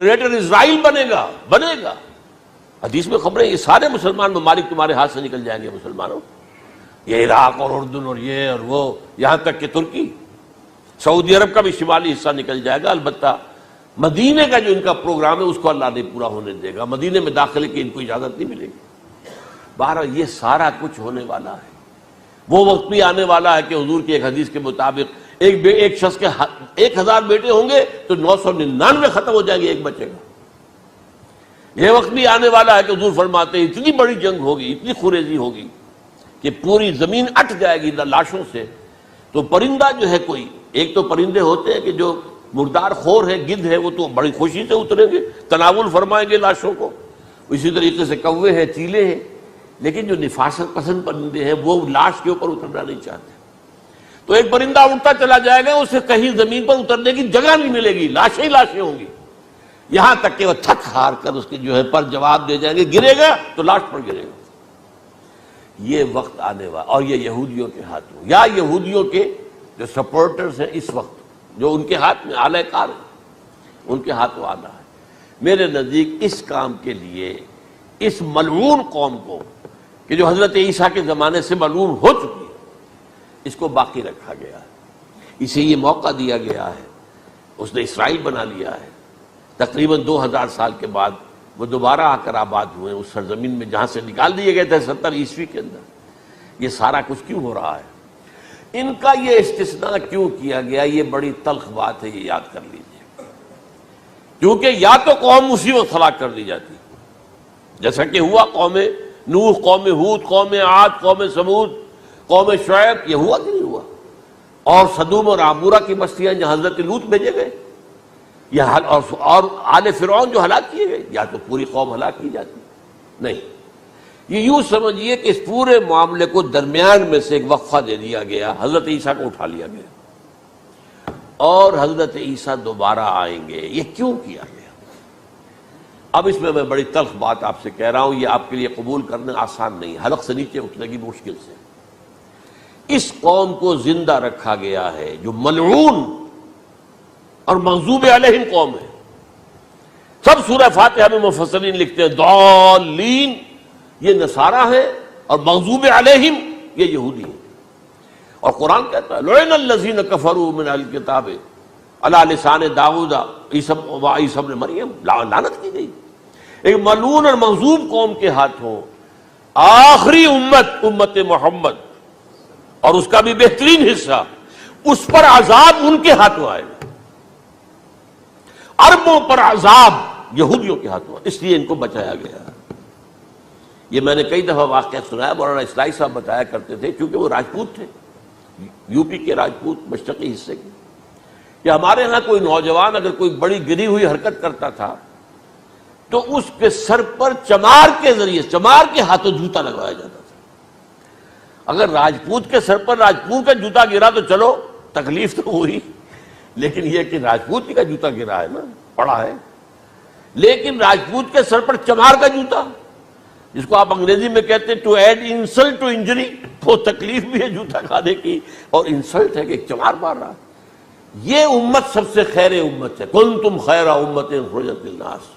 Greater اسرائیل بنے گا حدیث میں خبریں یہ سارے مسلمان ممالک تمہارے ہاتھ سے نکل جائیں گے مسلمانوں، یہ عراق اور اردن اور یہ اور وہ، یہاں تک کہ ترکی، سعودی عرب کا بھی شمالی حصہ نکل جائے گا۔ البتہ مدینے کا جو ان کا پروگرام ہے اس کو اللہ نہیں پورا ہونے دے گا، مدینے میں داخلے کی ان کو اجازت نہیں ملے گی۔ بہرحال یہ سارا کچھ ہونے والا ہے۔ وہ وقت بھی آنے والا ہے کہ حضور کی ایک حدیث کے مطابق ایک شخص کے 1000 بیٹے ہوں گے تو 999 ختم ہو جائیں گے، ایک بچے گا۔ یہ وقت بھی آنے والا ہے کہ حضور فرماتے ہیں اتنی بڑی جنگ ہوگی، اتنی خوریزی ہوگی کہ پوری زمین اٹھ جائے گی لاشوں سے۔ تو پرندہ جو ہے کوئی، ایک تو پرندے ہوتے ہیں کہ جو مردار خور ہے، گدھ ہے، وہ تو بڑی خوشی سے اتریں گے، تناول فرمائیں گے لاشوں کو۔ اسی طریقے سے کوے ہیں، چیلے ہیں، لیکن جو نفاست پسند پرندے ہیں وہ لاش کے اوپر اترنا نہیں چاہتے۔ تو ایک پرندہ اڑتا چلا جائے گا، اسے کہیں زمین پر اترنے کی جگہ نہیں ملے گی، لاشیں ہی لاشیں ہوں گی، یہاں تک کہ وہ تھک ہار کر اس کے جو ہے پر جواب دے جائیں گے، گرے گا تو لاش پر گرے گا۔ یہ وقت آنے والا، اور یہ یہودیوں کے ہاتھوں، یا یہودیوں کے جو سپورٹرز ہیں اس وقت، جو ان کے ہاتھ میں آلہ کار ہیں، ان کے ہاتھوں آنا ہے۔ میرے نزدیک اس کام کے لیے اس ملعون قوم کو، کہ جو حضرت عیسیٰ کے زمانے سے ملعون ہو چکی ہے، اس کو باقی رکھا گیا ہے، اسے یہ موقع دیا گیا ہے۔ اس نے اسرائیل بنا لیا ہے، تقریباً 2000 سال کے بعد وہ دوبارہ آ کر آباد ہوئے اس سرزمین میں جہاں سے نکال دیے گئے تھے 70 عیسوی کے اندر۔ یہ سارا کچھ کیوں ہو رہا ہے؟ ان کا یہ استثناء کیوں کیا گیا؟ یہ بڑی تلخ بات ہے، یہ یاد کر لیجیے۔ کیونکہ یا تو قوم اسی وقت ہلاک کر دی جاتی، جیسا کہ ہوا قوم نوح، قوم ہود، قوم عاد، قوم ثمود، قوم شعیب، یہ ہوا کہ نہیں ہوا؟ اور سدوم اور عمورہ کی بستیاں جہاں حضرت لوط بھیجے گئے، اور آل فرعون جو ہلاک کیے گئے، یا تو پوری قوم ہلاک کی جاتی؟ نہیں، یہ یوں سمجھیے کہ اس پورے معاملے کو درمیان میں سے ایک وقفہ دے دیا گیا، حضرت عیسیٰ کو اٹھا لیا گیا، اور حضرت عیسیٰ دوبارہ آئیں گے۔ یہ کیوں کیا گیا؟ اب اس میں بڑی تلخ بات آپ سے کہہ رہا ہوں، یہ آپ کے لیے قبول کرنا آسان نہیں، حلق سے نیچے اٹھنے کی مشکل سے۔ اس قوم کو زندہ رکھا گیا ہے جو ملعون اور مغضوب علیہم قوم ہے۔ سب سورہ فاتحہ میں مفسرین لکھتے ہیں ضالین، یہ نصارہ ہیں، اور مغضوب علیہم یہ یہودی ہیں۔ اور قرآن کہتا ہے لعن الذین کفروا من اہل الکتاب علی لسان داؤد وعیسی ابن مریم، لعنت کی گئی ایک ملعون اور مغضوب قوم کے ہاتھوں آخری امت محمد، اور اس کا بھی بہترین حصہ، اس پر عذاب ان کے ہاتھوں آئے گا، عربوں پر عذاب یہودیوں کے ہاتھوں، اس لیے ان کو بچایا گیا۔ یہ میں نے کئی دفعہ واقعہ سنایا، مولانا اسلائی صاحب بتایا کرتے تھے، کیونکہ وہ راجپوت تھے، یو پی کے راجپوت، مشرقی حصے کے، کہ ہمارے ہاں کوئی نوجوان اگر کوئی بڑی گری ہوئی حرکت کرتا تھا تو اس کے سر پر چمار کے ذریعے، چمار کے ہاتھوں جوتا لگوایا جاتا تھا۔ اگر راجپوت کے سر پر راجپوت کا جوتا گرا تو چلو تکلیف تو ہوئی، لیکن یہ کہ راجپوت کا جوتا گرا ہے نا، پڑا ہے، لیکن راجپوت کے سر پر چمار کا جوتا، جس کو آپ انگریزی میں کہتے ہیں to add insult to injury, وہ تکلیف بھی ہے جوتا کھانے کی، اور انسلٹ ہے کہ ایک چمار مار رہا ہے۔ یہ امت سب سے خیر امت ہے، کنتم خیر امت اخرجت للناس۔